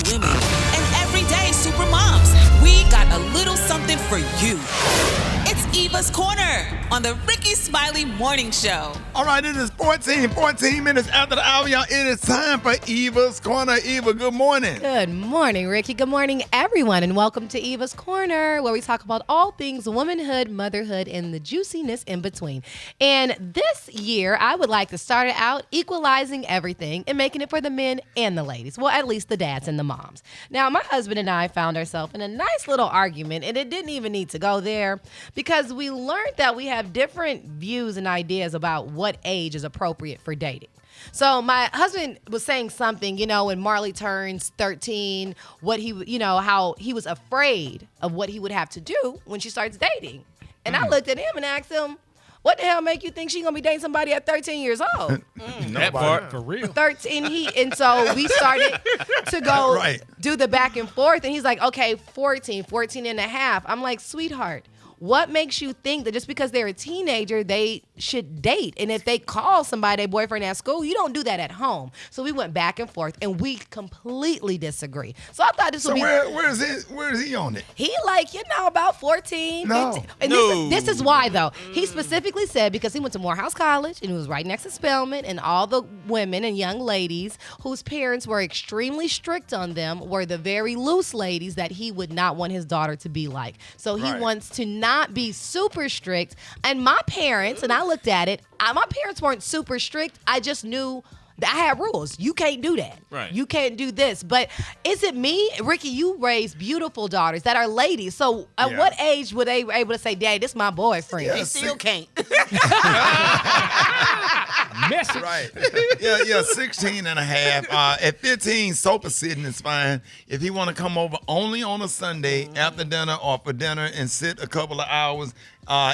women, and everyday super moms. We got a little something for you. It's Eva's Corner on the Ricky Smiley Morning Show. All right, it is 14 minutes after the hour, y'all. It is time for Eva's Corner. Eva, good morning. Good morning, Ricky. Good morning, everyone, and welcome to Eva's Corner, where we talk about all things womanhood, motherhood, and the juiciness in between. And this year, I would like to start it out equalizing everything and making it for the men and the ladies. Well, at least the dads and the moms. Now, my husband and I found ourselves in a nice little argument, and it didn't even need to go there because we learned that we have different views and ideas about what age is appropriate for dating. So my husband was saying something, when Marley turns 13, how he was afraid of what he would have to do when she starts dating. And I looked at him and asked him, what the hell make you think she's going to be dating somebody at 13 years old? That part, for real. 13, and so we started to go do the back and forth. And he's like, okay, 14 and a half. I'm like, sweetheart, what makes you think that just because they're a teenager, they should date? And if they call somebody their boyfriend at school, you don't do that at home. So we went back and forth, and we completely disagree. So I thought this would be... where is he on it? He about 14, no. 15. And this is why, though. He specifically said because he went to Morehouse College, and it was right next to Spelman, and all the women and young ladies whose parents were extremely strict on them were the very loose ladies that he would not want his daughter to be like. So he wants to not be super strict. And my parents, and I looked at it, my parents weren't super strict. I just knew that I had rules. You can't do that. Right. You can't do this. But is it me? Ricky, you raised beautiful daughters that are ladies. So at what age were they able to say, Daddy, this is my boyfriend? They still can't. Message. Right. Yeah, 16 and a half. At 15, sofa sitting is fine. If he want to come over only on a Sunday after dinner or for dinner and sit a couple of hours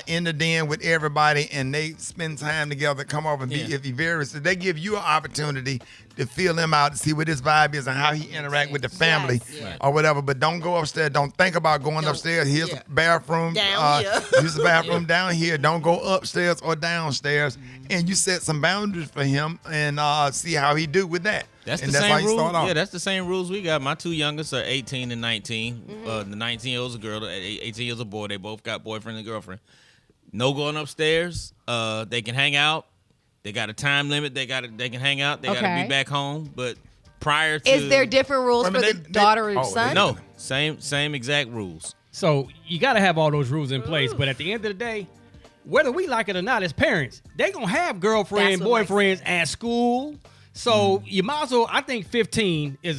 in the den with everybody and they spend time together, come over and be, if he varies. So they give you an opportunity to feel him out, to see what his vibe is and how he interact with the family or whatever. But don't go upstairs. Don't think about going upstairs. Here's a bathroom. Down here. Here's the bathroom down here. Don't go upstairs or downstairs. And you set some boundaries for him and see how he do with that. That's and the that's same how you rules. start off. Yeah, that's the same rules we got. My two youngest are 18 and 19. The 19-year-old's a girl. The 18-year-old's a boy. They both got boyfriend and girlfriend. No going upstairs. They can hang out. They got a time limit. They can hang out. They got to be back home. But prior to... Is there different rules for the daughter or son? No. Same exact rules. So you got to have all those rules in place. But at the end of the day, whether we like it or not as parents, they going to have girlfriend, boyfriends at school. So you might as well, I think 16 is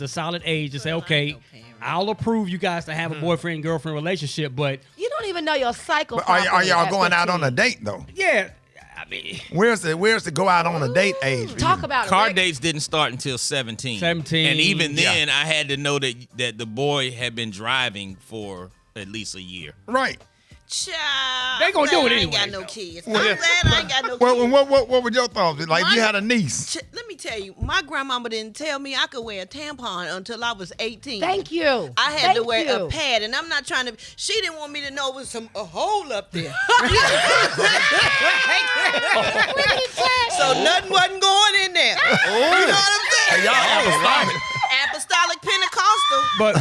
a solid age to say, okay, I'll approve you guys to have a boyfriend, girlfriend relationship, but... You don't even know your cycle. But are y'all going out on a date, though? Yeah. I mean... Where's the go out on a date age? Talk about it. Car dates didn't start until 17. 17. And even then, I had to know that the boy had been driving for at least a year. Right. Child, They gonna do it I ain't anyway, got no though. kids. I'm glad I ain't got no kids. Well, what were your thoughts? Like, if you had a niece. Let me tell you, my grandmama didn't tell me I could wear a tampon until I was 18. Thank you. I had to wear a pad, and I'm not trying to. She didn't want me to know it was a hole up there. So nothing wasn't going in there. You know what I'm saying? Hey, y'all Apostolic Pentecostal. But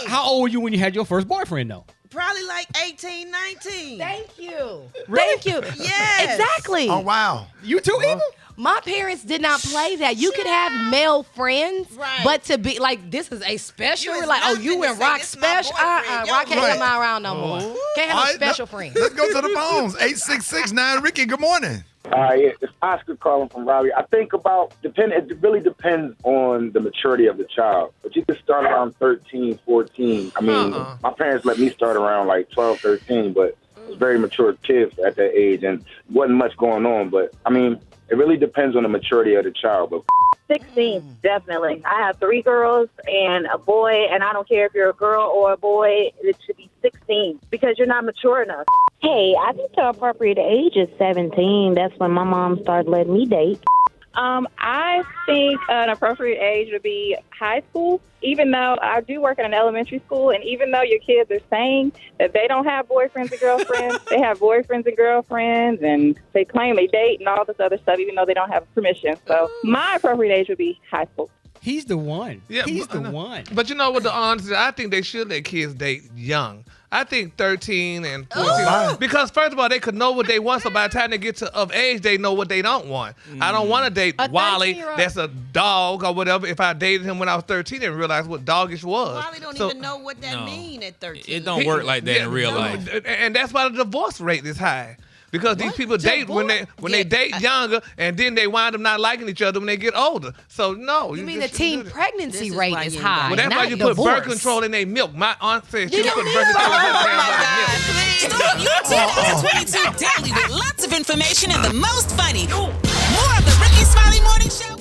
how old were you when you had your first boyfriend, though? Probably like 18, 19. Thank you. Really? Thank you. Yes. Exactly. Oh, wow. You too, Eva? My parents did not play that. You could have male friends, Right. but to be like, this is a special. You is Like, not you finna and say Rock this my special. boyfriend. Yo, Rock can't right. come out around no more. Can't have All no right, special friends. Let's go to the phones. 866-9. Ricky, good morning. It's Oscar calling from Raleigh. I think it really depends on the maturity of the child. But you can start around 13, 14. I mean, my parents let me start around like 12, 13, but I was very mature kids at that age and wasn't much going on. But, I mean, it really depends on the maturity of the child. But 16, definitely. I have 3 girls and a boy, and I don't care if you're a girl or a boy, it should be 16 because you're not mature enough. Hey, I think the appropriate age is 17. That's when my mom started letting me date. I think an appropriate age would be high school, even though I do work in an elementary school, and even though your kids are saying that they don't have boyfriends and girlfriends, they have boyfriends and girlfriends, and they claim they date and all this other stuff, even though they don't have permission. So my appropriate age would be high school. He's the one. Yeah, He's the one. But you know what the honest, I think they should let kids date young. I think 13 and 14. Because first of all, they could know what they want, so by the time they get of age, they know what they don't want. I don't want to date Wally, that's a dog or whatever. If I dated him when I was 13 and realized what doggish was. Wally don't even know what that mean at 13. It don't work like that in real life. And that's why the divorce rate is high. Because these people date when they date younger, and then they wind up not liking each other when they get older. So no, you mean the teen pregnancy rate is high? Well, that's why you put birth control in their milk. My aunt said she put birth control in their milk. You're tuned to 22 Daily with lots of information and the most funny. More of the Ricky Smiley Morning Show.